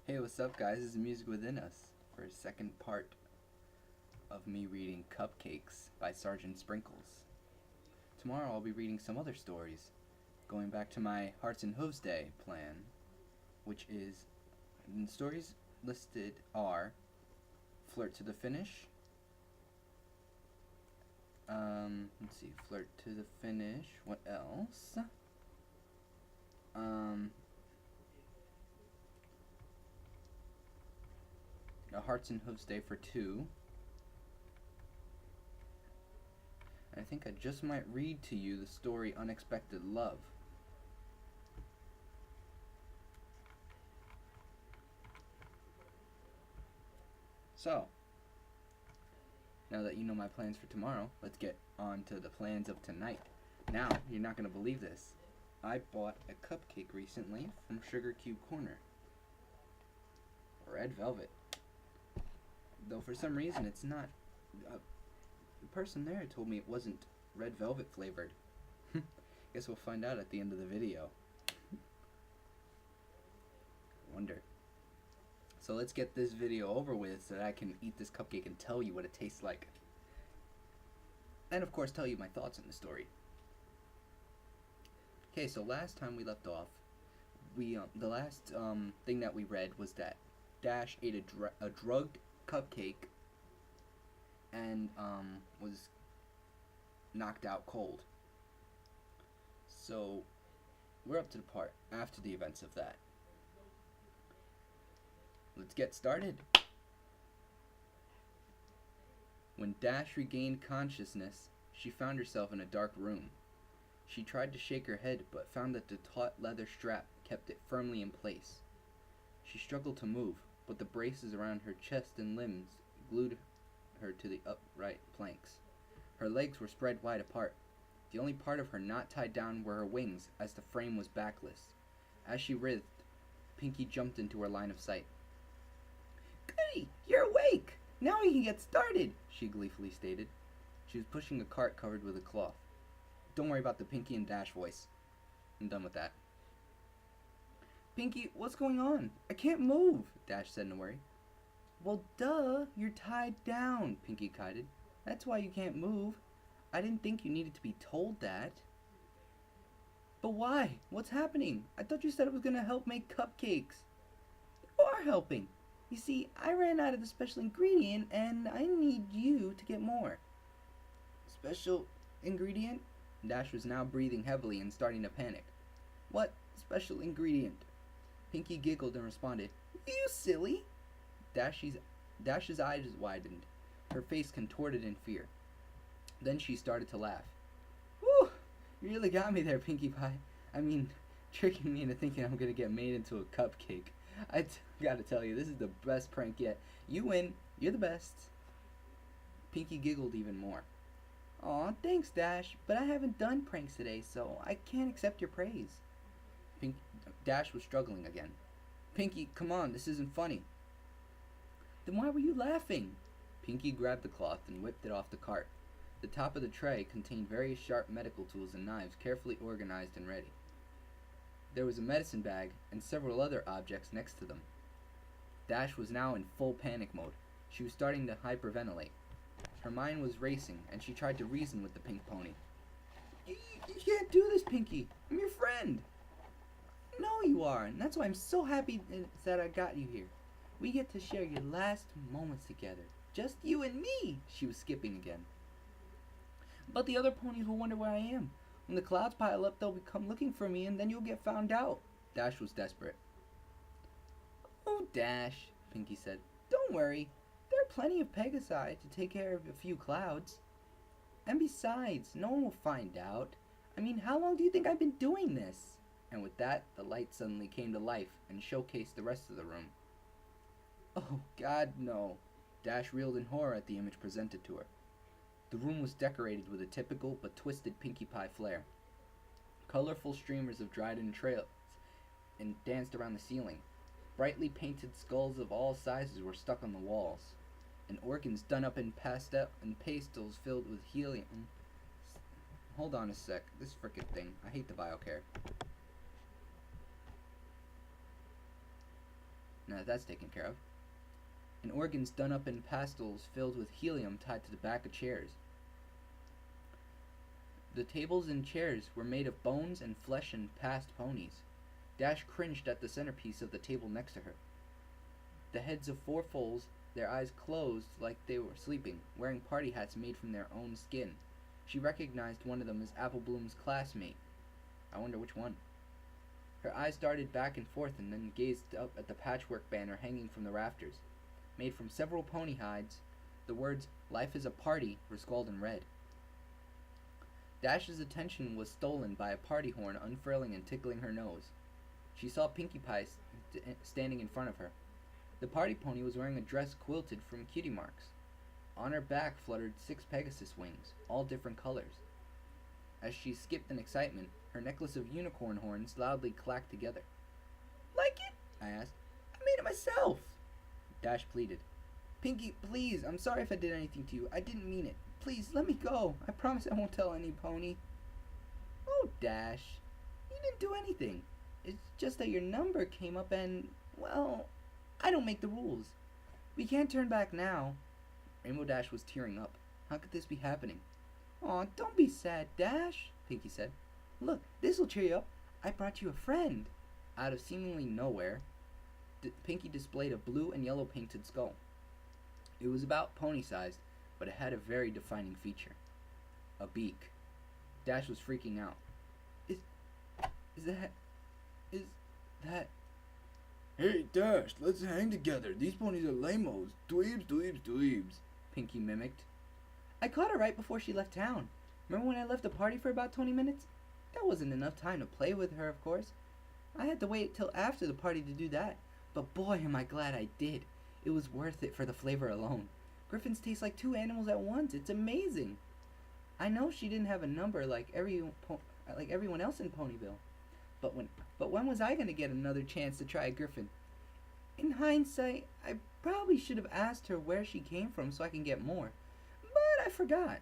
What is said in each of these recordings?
Hey, what's up, guys? This is Music Within Us for a second part of me reading Cupcakes by Sergeant Sprinkles. Tomorrow I'll be reading some other stories, going back to my Hearts and Hooves Day plan, which is, the stories listed are Flirt to the Finish, let's see, Flirt to the Finish, what else? A Hearts and Hooves Day for 2. I think I just might read to you the story Unexpected Love. So, now that you know my plans for tomorrow, let's get on to the plans of tonight. Now, you're not going to believe this. I bought a cupcake recently from Sugar Cube Corner. Red velvet. Though for some reason it's not. The person there told me it wasn't red velvet flavored. Guess we'll find out at the end of the video. Wonder. So let's get this video over with so that I can eat this cupcake and tell you what it tastes like. And of course tell you my thoughts on the story. Okay, so last time we left off, the last thing that we read was that Dash ate a drugged cupcake and was knocked out cold. So we're up to the part after the events of that. Let's get started. When Dash regained consciousness, she found herself in a dark room. She tried to shake her head, but found that the taut leather strap kept it firmly in place. She struggled to move, but the braces around her chest and limbs glued her to the upright planks. Her legs were spread wide apart. The only part of her not tied down were her wings, as the frame was backless. As she writhed, Pinky jumped into her line of sight. "Goody, you're awake! Now we can get started," she gleefully stated. She was pushing a cart covered with a cloth. Don't worry about the Pinky and Dash voice. I'm done with that. "Pinky, what's going on? I can't move," Dash said in a worry. "Well, duh, you're tied down," Pinky chided. "That's why you can't move. I didn't think you needed to be told that." "But why? What's happening? I thought you said it was going to help make cupcakes." "You are helping. You see, I ran out of the special ingredient, and I need you to get more." "Special ingredient?" Dash was now breathing heavily and starting to panic. "What special ingredient?" Pinky giggled and responded, "You silly!" Dash's eyes widened. Her face contorted in fear. Then she started to laugh. "Whew! You really got me there, Pinkie Pie. I mean, tricking me into thinking I'm gonna get made into a cupcake. Gotta tell you, this is the best prank yet. You win. You're the best." Pinky giggled even more. "Aw, thanks, Dash, but I haven't done pranks today, so I can't accept your praise." Dash was struggling again. "Pinky, come on, this isn't funny." "Then why were you laughing?" Pinky grabbed the cloth and whipped it off the cart. The top of the tray contained various sharp medical tools and knives carefully organized and ready. There was a medicine bag and several other objects next to them. Dash was now in full panic mode. She was starting to hyperventilate. Her mind was racing, and she tried to reason with the pink pony. You can't do this, Pinky. I'm your friend." "No, you are, and that's why I'm so happy that I got you here. We get to share your last moments together. Just you and me." She was skipping again. "But the other ponies will wonder where I am. When the clouds pile up, they'll come looking for me, and then you'll get found out." Dash was desperate. "Oh, Dash," Pinky said. "Don't worry. There are plenty of Pegasi to take care of a few clouds. And besides, no one will find out. I mean, how long do you think I've been doing this?" And with that, the light suddenly came to life and showcased the rest of the room. "Oh, God, no." Dash reeled in horror at the image presented to her. The room was decorated with a typical but twisted Pinkie Pie flair. Colorful streamers of dried entrails and danced around the ceiling. Brightly painted skulls of all sizes were stuck on the walls, and organs done up in pastels filled with helium. Hold on a sec. This frickin' thing. I hate the BioCare. Now that's taken care of. And organs done up in pastils filled with helium tied to the back of chairs. The tables and chairs were made of bones and flesh and past ponies. Dash cringed at the centerpiece of the table next to her. The heads of 4 foals, their eyes closed like they were sleeping, wearing party hats made from their own skin. She recognized one of them as Apple Bloom's classmate. I wonder which one. Her eyes darted back and forth and then gazed up at the patchwork banner hanging from the rafters. Made from several pony hides, the words, "Life is a Party," were scrawled in red. Dash's attention was stolen by a party horn unfurling and tickling her nose. She saw Pinkie Pie standing in front of her. The party pony was wearing a dress quilted from cutie marks. On her back fluttered 6 Pegasus wings, all different colors. As she skipped in excitement, her necklace of unicorn horns loudly clacked together. "Like it?" I asked. "I made it myself." Dash pleaded. "Pinkie, please, I'm sorry if I did anything to you. I didn't mean it. Please, let me go. I promise I won't tell any pony." "Oh, Dash, you didn't do anything. It's just that your number came up and, well, I don't make the rules. We can't turn back now." Rainbow Dash was tearing up. How could this be happening? "Aw, don't be sad, Dash," Pinkie said. "Look, this'll cheer you up. I brought you a friend." Out of seemingly nowhere, Pinkie displayed a blue and yellow painted skull. It was about pony-sized, but it had a very defining feature. A beak. Dash was freaking out. Is that... "Hey, Dash, let's hang together. These ponies are lamos. Dweebs, dweebs, dweebs," Pinkie mimicked. "I caught her right before she left town. Remember when I left the party for about 20 minutes? That wasn't enough time to play with her, of course. I had to wait till after the party to do that. But boy, am I glad I did. It was worth it for the flavor alone. Griffins taste like 2 animals at once. It's amazing. I know she didn't have a number like everyone else in Ponyville. But when was I going to get another chance to try a griffin? In hindsight, I probably should have asked her where she came from so I can get more. But I forgot.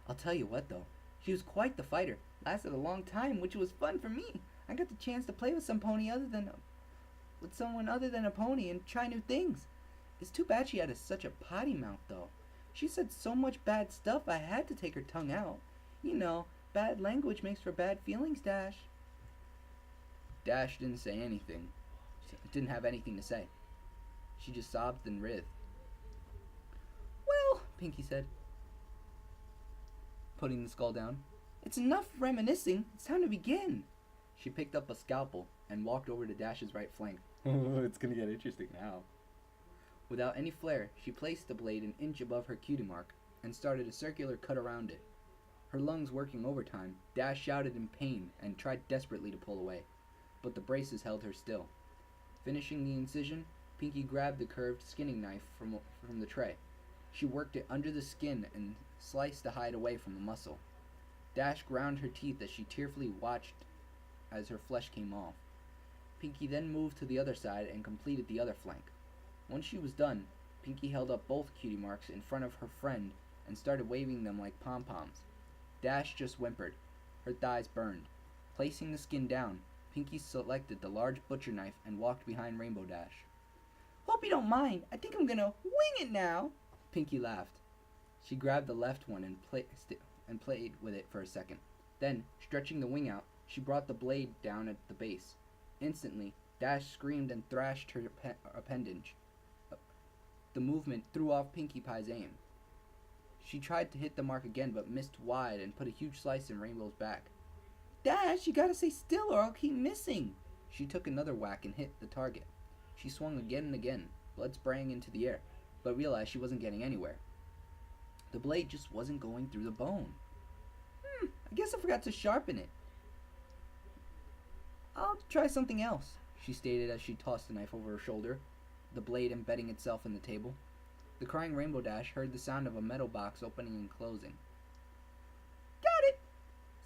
I'll tell you what, though. She was quite the fighter. Lasted a long time, which was fun for me. I got the chance to play with someone other than a pony and try new things. It's too bad she had such a potty mouth, though. She said so much bad stuff I had to take her tongue out. You know, bad language makes for bad feelings, Dash." Dash didn't say anything. She didn't have anything to say. She just sobbed and writhed. "Well," Pinkie said, putting the skull down, "it's enough reminiscing. It's time to begin." She picked up a scalpel and walked over to Dash's right flank. It's gonna get interesting now. Without any flair, she placed the blade an inch above her cutie mark and started a circular cut around it. Her lungs working overtime, Dash shouted in pain and tried desperately to pull away, but the braces held her still. Finishing the incision, Pinkie grabbed the curved skinning knife from the tray. She worked it under the skin and sliced the hide away from the muscle. Dash ground her teeth as she tearfully watched as her flesh came off. Pinkie then moved to the other side and completed the other flank. Once she was done, Pinkie held up both cutie marks in front of her friend and started waving them like pom-poms. Dash just whimpered. Her thighs burned. Placing the skin down, Pinkie selected the large butcher knife and walked behind Rainbow Dash. "Hope you don't mind. I think I'm gonna wing it now." Pinkie laughed. She grabbed the left one and played with it for a second. Then, stretching the wing out, she brought the blade down at the base. Instantly, Dash screamed and thrashed her appendage. The movement threw off Pinkie Pie's aim. She tried to hit the mark again but missed wide and put a huge slice in Rainbow's back. "Dash, you gotta stay still or I'll keep missing." She took another whack and hit the target. She swung again and again, blood spraying into the air, but realized she wasn't getting anywhere. The blade just wasn't going through the bone. I guess I forgot to sharpen it. "I'll try something else," she stated as she tossed the knife over her shoulder, the blade embedding itself in the table. The crying Rainbow Dash heard the sound of a metal box opening and closing. "Got it!"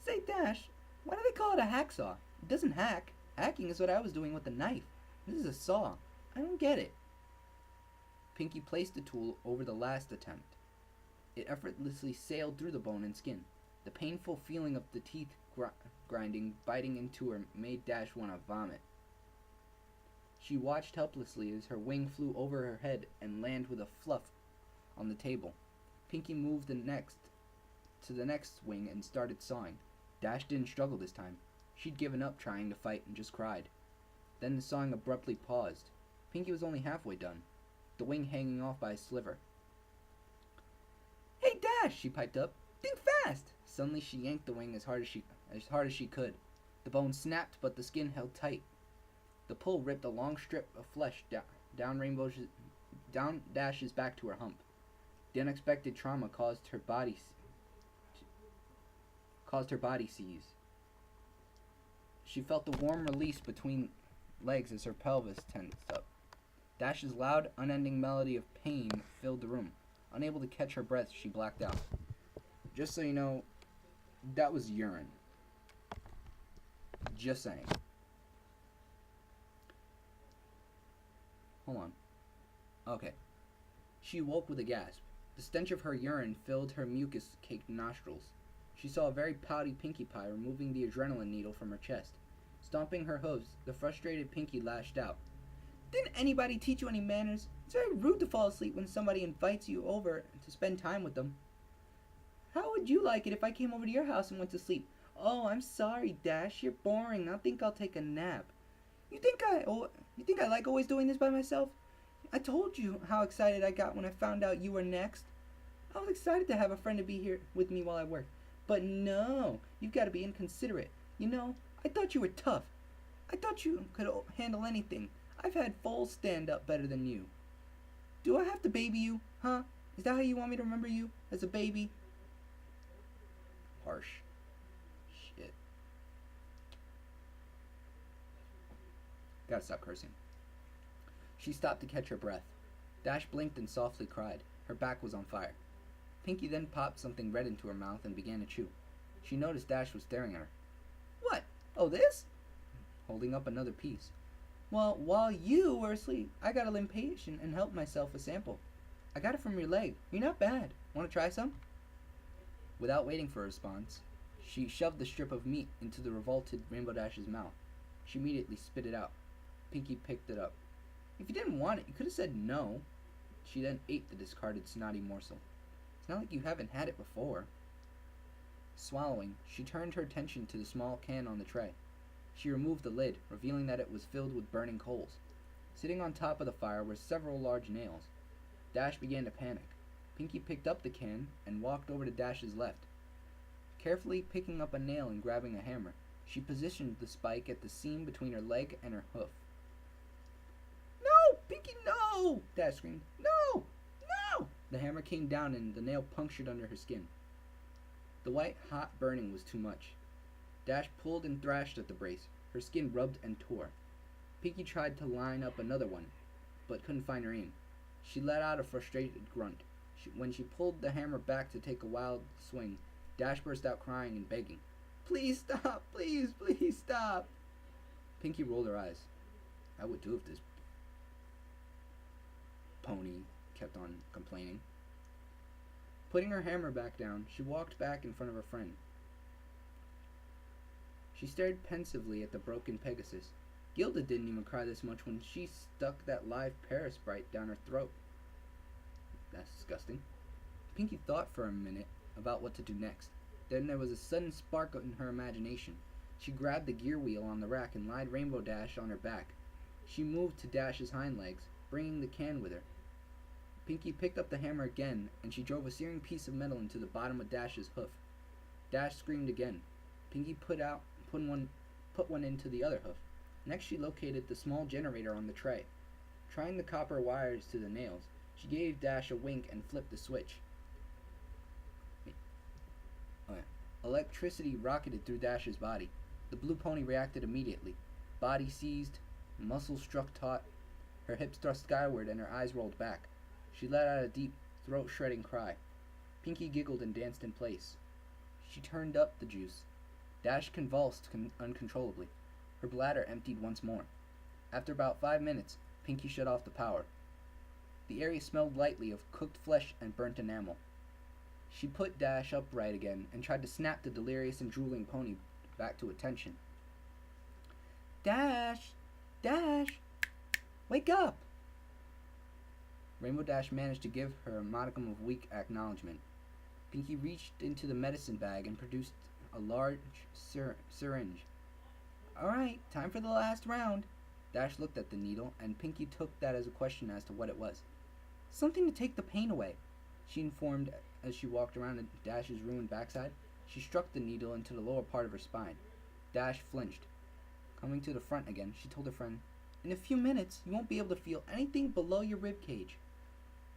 "Say, Dash, why do they call it a hacksaw? It doesn't hack. Hacking is what I was doing with the knife. This is a saw. I don't get it." Pinkie placed the tool over the last attempt. It effortlessly sailed through the bone and skin. The painful feeling of the teeth grinding, biting into her, made Dash want to vomit. She watched helplessly as her wing flew over her head and landed with a fluff on the table. Pinky moved to the next wing and started sawing. Dash didn't struggle this time. She'd given up trying to fight and just cried. Then the sawing abruptly paused. Pinky was only halfway done, the wing hanging off by a sliver. "Hey, Dash!" she piped up. "Think fast!" Suddenly she yanked the wing as hard as she could. The bone snapped, but the skin held tight. The pull ripped a long strip of flesh down Dash's back to her hump. The unexpected trauma caused her body seize. She felt the warm release between legs as her pelvis tensed up. Dash's loud, unending melody of pain filled the room. Unable to catch her breath, she blacked out. Just so you know, that was urine. Just saying. Hold on. Okay. She woke with a gasp. The stench of her urine filled her mucus-caked nostrils. She saw a very pouty Pinkie Pie removing the adrenaline needle from her chest. Stomping her hooves, the frustrated Pinkie lashed out. "Didn't anybody teach you any manners? It's very rude to fall asleep when somebody invites you over to spend time with them. How would you like it if I came over to your house and went to sleep? Oh, I'm sorry, Dash. You're boring. I think I'll take a nap. You think I like always doing this by myself? I told you how excited I got when I found out you were next. I was excited to have a friend to be here with me while I work. But no, you've got to be inconsiderate. You know, I thought you were tough. I thought you could handle anything. I've had foals stand up better than you. Do I have to baby you, huh? Is that how you want me to remember you? As a baby?" Harsh. Shit. Gotta stop cursing. She stopped to catch her breath. Dash blinked and softly cried. Her back was on fire. Pinkie then popped something red into her mouth and began to chew. She noticed Dash was staring at her. "What? Oh, this?" Holding up another piece. "Well, while you were asleep, I got a limpation and helped myself a sample. I got it from your leg. You're not bad. Want to try some?" Without waiting for a response, she shoved the strip of meat into the revolted Rainbow Dash's mouth. She immediately spit it out. Pinkie picked it up. "If you didn't want it, you could have said no." She then ate the discarded snotty morsel. "It's not like you haven't had it before." Swallowing, she turned her attention to the small can on the tray. She removed the lid, revealing that it was filled with burning coals. Sitting on top of the fire were several large nails. Dash began to panic. Pinkie picked up the can and walked over to Dash's left. Carefully picking up a nail and grabbing a hammer, she positioned the spike at the seam between her leg and her hoof. "No! Pinkie, no!" Dash screamed. "No! No!" The hammer came down and the nail punctured under her skin. The white, hot burning was too much. Dash pulled and thrashed at the brace. Her skin rubbed and tore. Pinkie tried to line up another one, but couldn't find her aim. She let out a frustrated grunt. When she pulled the hammer back to take a wild swing, Dash burst out crying and begging. "Please stop! Please, please stop!" Pinkie rolled her eyes. "I would too if this pony kept on complaining." Putting her hammer back down, she walked back in front of her friend. She stared pensively at the broken Pegasus. Gilda didn't even cry this much when she stuck that live Paris sprite down her throat. That's disgusting. Pinkie thought for a minute about what to do next. Then there was a sudden spark in her imagination. She grabbed the gear wheel on the rack and lied Rainbow Dash on her back. She moved to Dash's hind legs, bringing the can with her. Pinkie picked up the hammer again, and she drove a searing piece of metal into the bottom of Dash's hoof. Dash screamed again. Pinkie put one into the other hoof. Next she located the small generator on the tray. Trying the copper wires to the nails, she gave Dash a wink and flipped the switch. Electricity rocketed through Dash's body. The blue pony reacted immediately. Body seized, muscles struck taut, her hips thrust skyward and her eyes rolled back. She let out a deep, throat-shredding cry. Pinkie giggled and danced in place. She turned up the juice. Dash convulsed uncontrollably. Her bladder emptied once more. After about 5 minutes, Pinkie shut off the power. The area smelled lightly of cooked flesh and burnt enamel. She put Dash upright again and tried to snap the delirious and drooling pony back to attention. "Dash! Dash! Wake up! Rainbow Dash managed to give her a modicum of weak acknowledgement. Pinky reached into the medicine bag and produced a large syringe. Alright, time for the last round. Dash looked at the needle, and Pinky took that as a question as to what it was. Something to take the pain away, she informed as she walked around Dash's ruined backside. She struck the needle into the lower part of her spine. Dash flinched. Coming to the front again, she told her friend, in a few minutes, you won't be able to feel anything below your rib cage.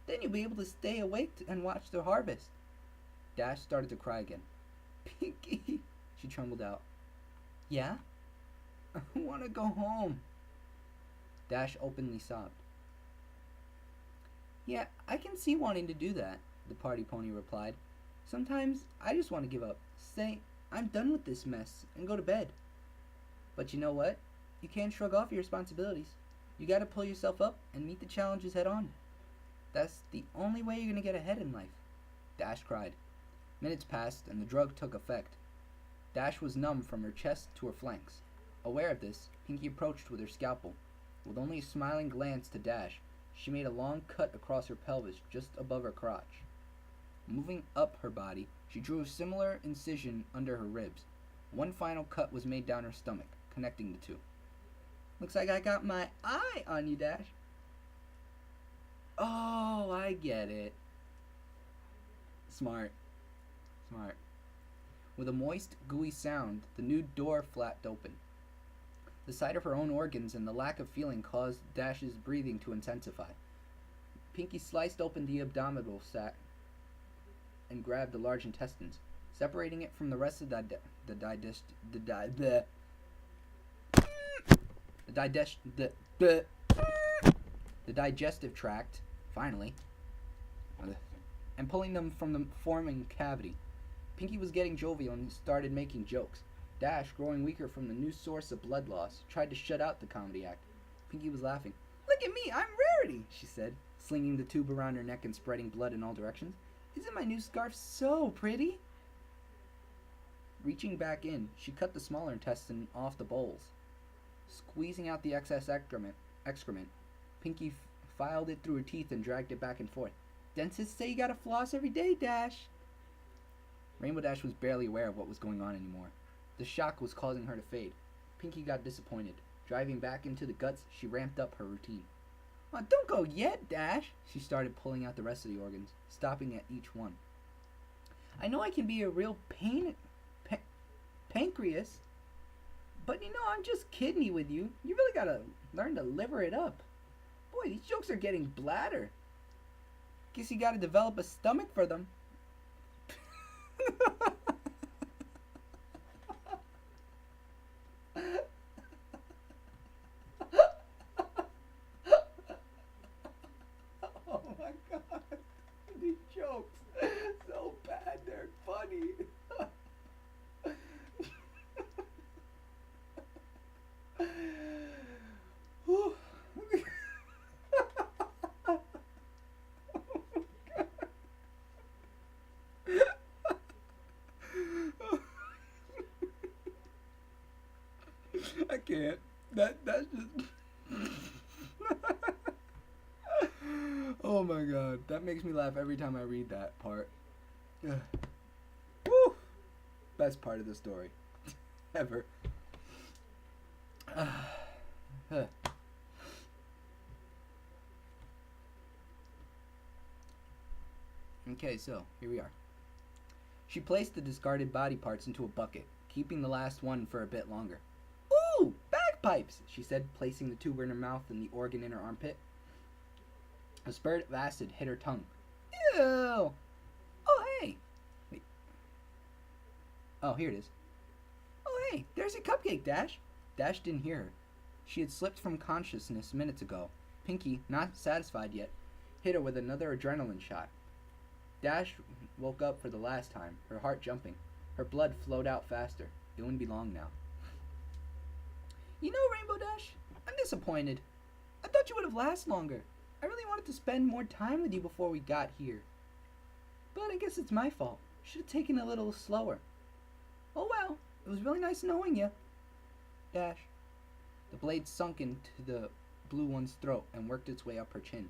Then you'll be able to stay awake and watch the harvest. Dash started to cry again. Pinky, she trembled out. Yeah? I want to go home. Dash openly sobbed. Yeah, I can see wanting to do that, the party pony replied. Sometimes I just want to give up, say, I'm done with this mess, and go to bed. But you know what? You can't shrug off your responsibilities. You gotta pull yourself up and meet the challenges head on. That's the only way you're gonna get ahead in life. Dash cried. Minutes passed, and the drug took effect. Dash was numb from her chest to her flanks. Aware of this, Pinky approached with her scalpel. With only a smiling glance to Dash, she made a long cut across her pelvis just above her crotch. Moving up her body, she drew a similar incision under her ribs. One final cut was made down her stomach, connecting the two. Looks like I got my eye on you, Dash. Oh, I get it. Smart. Smart. With a moist, gooey sound, the new door flapped open. The sight of her own organs and the lack of feeling caused Dash's breathing to intensify. Pinky sliced open the abdominal sac and grabbed the large intestines, separating it from the rest of the digestive tract, finally, and pulling them from the forming cavity. Pinky was getting jovial and started making jokes. Dash, growing weaker from the new source of blood loss, tried to shut out the comedy act. Pinky was laughing. Look at me, I'm Rarity, she said, slinging the tube around her neck and spreading blood in all directions. Isn't my new scarf so pretty? Reaching back in, she cut the smaller intestine off the bowls. Squeezing out the excess excrement, Pinky filed it through her teeth and dragged it back and forth. Dentists say you gotta floss every day, Dash. Rainbow Dash was barely aware of what was going on anymore. The shock was causing her to fade. Pinky got disappointed. Driving back into the guts, she ramped up her routine. Oh, don't go yet, Dash. She started pulling out the rest of the organs, stopping at each one. I know I can be a real pancreas, but you know, I'm just kidney with you. You really gotta learn to liver it up. Boy, these jokes are getting bladder. Guess you gotta develop a stomach for them. Oh my god. These jokes, so bad, they're funny. I can't. That's just. Oh my god, that makes me laugh every time I read that part. Woo! Best part of the story ever. Okay, so here we are. She placed the discarded body parts into a bucket, keeping the last one for a bit longer. Ooh, bagpipes, she said, placing the tube in her mouth and the organ in her armpit. A spurt of acid hit her tongue. Ew! Oh, hey! Wait. Oh, here it is. Oh, hey, there's a cupcake, Dash. Dash didn't hear her. She had slipped from consciousness minutes ago. Pinky, not satisfied yet, hit her with another adrenaline shot. Dash woke up for the last time, her heart jumping. Her blood flowed out faster. It wouldn't be long now. You know, Rainbow Dash, I'm disappointed. I thought you would have lasted longer. I really wanted to spend more time with you before we got here. But I guess it's my fault. Should have taken it a little slower. Oh well, it was really nice knowing you. Dash. The blade sunk into the blue one's throat and worked its way up her chin.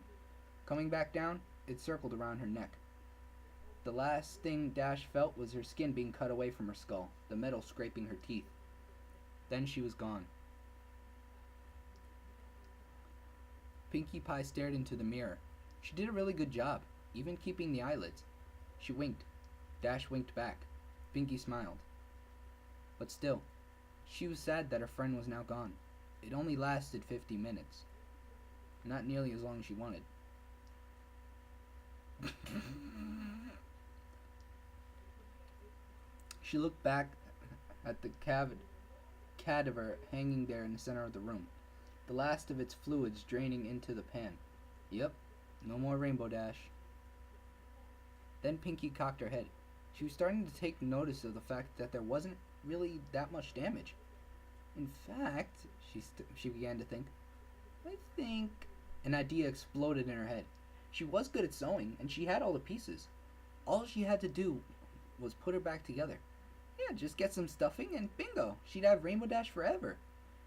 Coming back down, it circled around her neck. The last thing Dash felt was her skin being cut away from her skull, the metal scraping her teeth. Then she was gone. Pinkie Pie stared into the mirror. She did a really good job, even keeping the eyelids. She winked. Dash winked back. Pinkie smiled. But still, she was sad that her friend was now gone. It only lasted 50 minutes. Not nearly as long as she wanted. She looked back at the cadaver hanging there in the center of the room, the last of its fluids draining into the pan. Yep, no more Rainbow Dash. Then Pinkie cocked her head. She was starting to take notice of the fact that there wasn't really that much damage. In fact, she began to think, I think... An idea exploded in her head. She was good at sewing, and she had all the pieces. All she had to do was put her back together. Yeah, just get some stuffing and bingo, she'd have Rainbow Dash forever.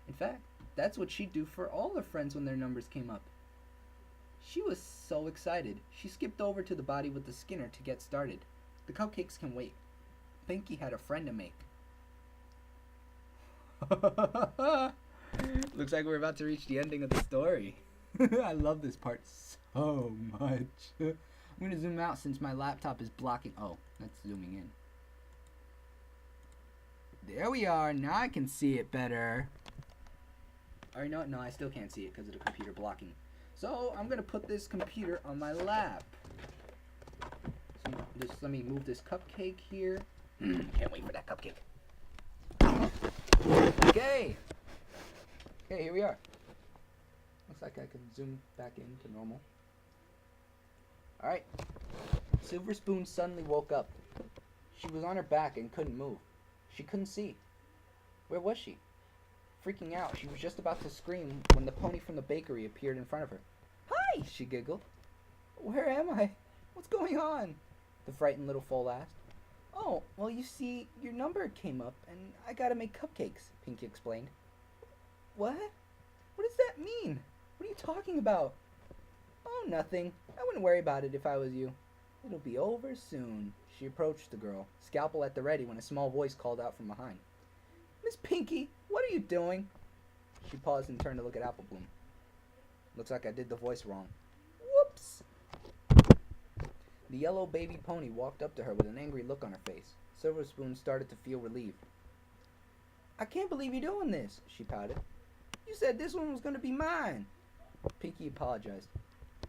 In fact, that's what she'd do for all her friends when their numbers came up. She was so excited, she skipped over to the body with the Skinner to get started. The cupcakes can wait. Pinkie had a friend to make. Looks like we're about to reach the ending of the story. I love this part so much. I'm going to zoom out since my laptop is blocking. Oh, that's zooming in. There we are. Now I can see it better. Or no, I still can't see it because of the computer blocking. So I'm going to put this computer on my lap. So just let me move this cupcake here. Can't wait for that cupcake. Okay. Okay, here we are. Looks like I can zoom back into normal. Alright. Silver Spoon suddenly woke up. She was on her back and couldn't move. She couldn't see. Where was she? Freaking out, she was just about to scream when the pony from the bakery appeared in front of her. Hi, she giggled. Where am I? What's going on? The frightened little foal asked. Oh, well, you see, your number came up, and I gotta make cupcakes, Pinkie explained. What? What does that mean? What are you talking about? Oh, nothing. I wouldn't worry about it if I was you. It'll be over soon. She approached the girl, scalpel at the ready, when a small voice called out from behind. Miss Pinkie, what are you doing? She paused and turned to look at Apple Bloom. Looks like I did the voice wrong. Whoops! The yellow baby pony walked up to her with an angry look on her face. Silver Spoon started to feel relieved. I can't believe you're doing this, she pouted. You said this one was going to be mine. Pinkie apologized.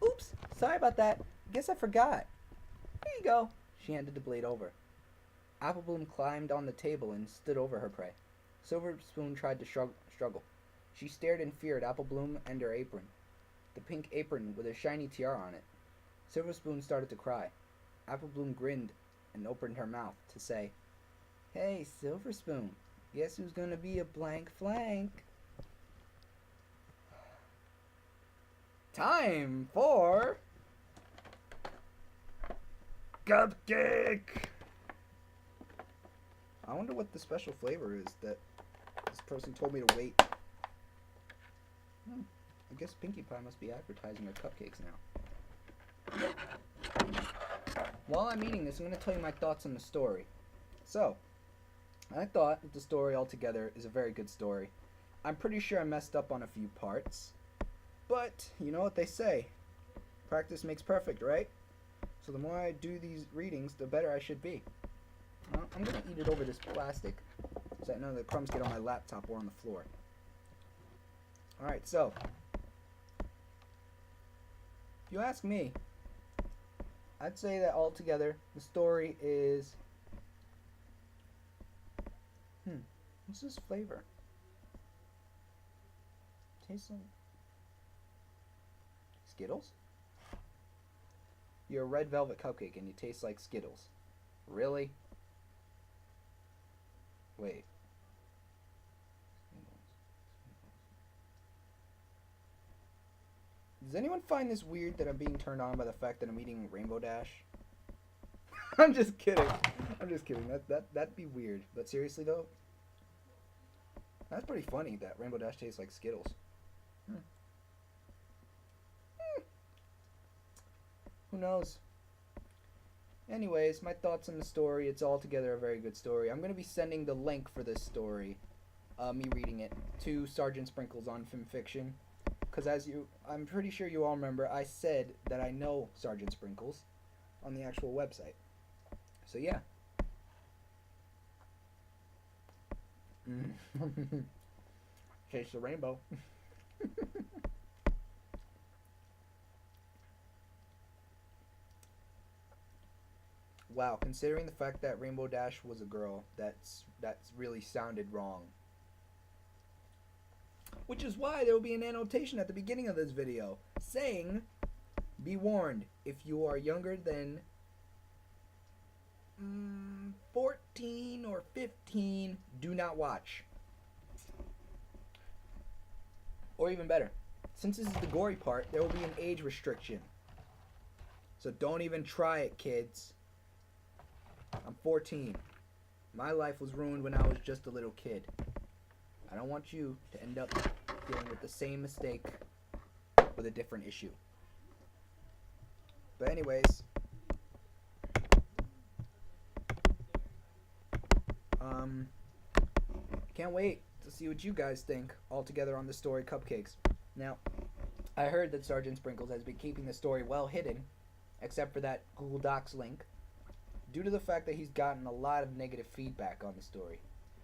Oops, sorry about that. Guess I forgot. Here you go. She handed the blade over. Apple Bloom climbed on the table and stood over her prey. Silver Spoon tried to struggle. She stared in fear at Apple Bloom and her apron, the pink apron with a shiny tiara on it. Silver Spoon started to cry. Apple Bloom grinned and opened her mouth to say, Hey, Silver Spoon, guess who's gonna be a blank flank? Time for Cupcake! I wonder what the special flavor is that this person told me to wait. I guess Pinkie Pie must be advertising her cupcakes now. While I'm eating this, I'm going to tell you my thoughts on the story. So, I thought that the story altogether is a very good story. I'm pretty sure I messed up on a few parts. But, you know what they say. Practice makes perfect, right? So the more I do these readings, the better I should be. I'm going to eat it over this plastic so that none of the crumbs get on my laptop or on the floor. Alright, so. If you ask me, I'd say that altogether, the story is... what's this flavor? Tastes like... Skittles? You're a red velvet cupcake and you taste like Skittles. Really? Wait. Does anyone find this weird that I'm being turned on by the fact that I'm eating Rainbow Dash? I'm just kidding. I'm just kidding. That'd be weird. But seriously though, that's pretty funny that Rainbow Dash tastes like Skittles. Who knows? Anyways, my thoughts on the story. It's altogether a very good story. I'm going to be sending the link for this story, me reading it, to Sergeant Sprinkles on FimFiction. Because I'm pretty sure you all remember, I said that I know Sergeant Sprinkles on the actual website. So yeah. Chase the rainbow. Wow, considering the fact that Rainbow Dash was a girl, that's really sounded wrong. Which is why there will be an annotation at the beginning of this video saying, be warned, if you are younger than 14 or 15, do not watch. Or even better, since this is the gory part, there will be an age restriction. So don't even try it, kids. I'm 14. My life was ruined when I was just a little kid. I don't want you to end up dealing with the same mistake with a different issue. But anyways, can't wait to see what you guys think all together on the story Cupcakes. Now, I heard that Sergeant Sprinkles has been keeping the story well hidden, except for that Google Docs link, due to the fact that he's gotten a lot of negative feedback on the story,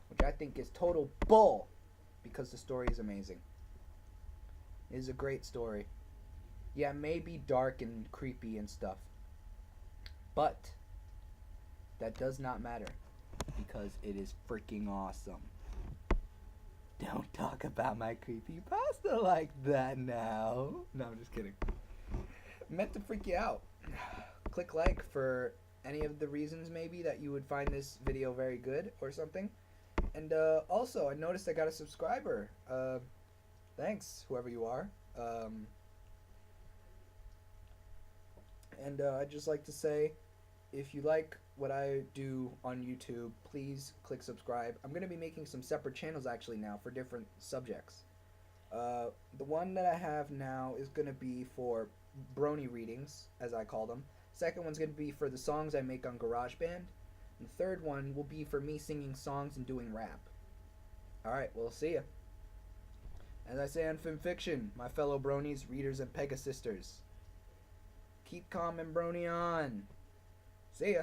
which I think is total bull, because the story is amazing. It is a great story. Yeah, it may be dark and creepy and stuff, but that does not matter, because it is freaking awesome. Don't talk about my creepypasta like that now. No, I'm just kidding. Meant to freak you out. Click like for any of the reasons maybe that you would find this video very good or something. And also, I noticed I got a subscriber. Thanks, whoever you are. And I'd just like to say, if you like what I do on YouTube, please click subscribe. I'm going to be making some separate channels actually now for different subjects. The one that I have now is going to be for Brony readings, as I call them. Second one's going to be for the songs I make on GarageBand. And the third one will be for me singing songs and doing rap. Alright, well, see ya. As I say on FimFiction, my fellow Bronies, readers, and Pegasisters, keep calm and Brony on. See ya.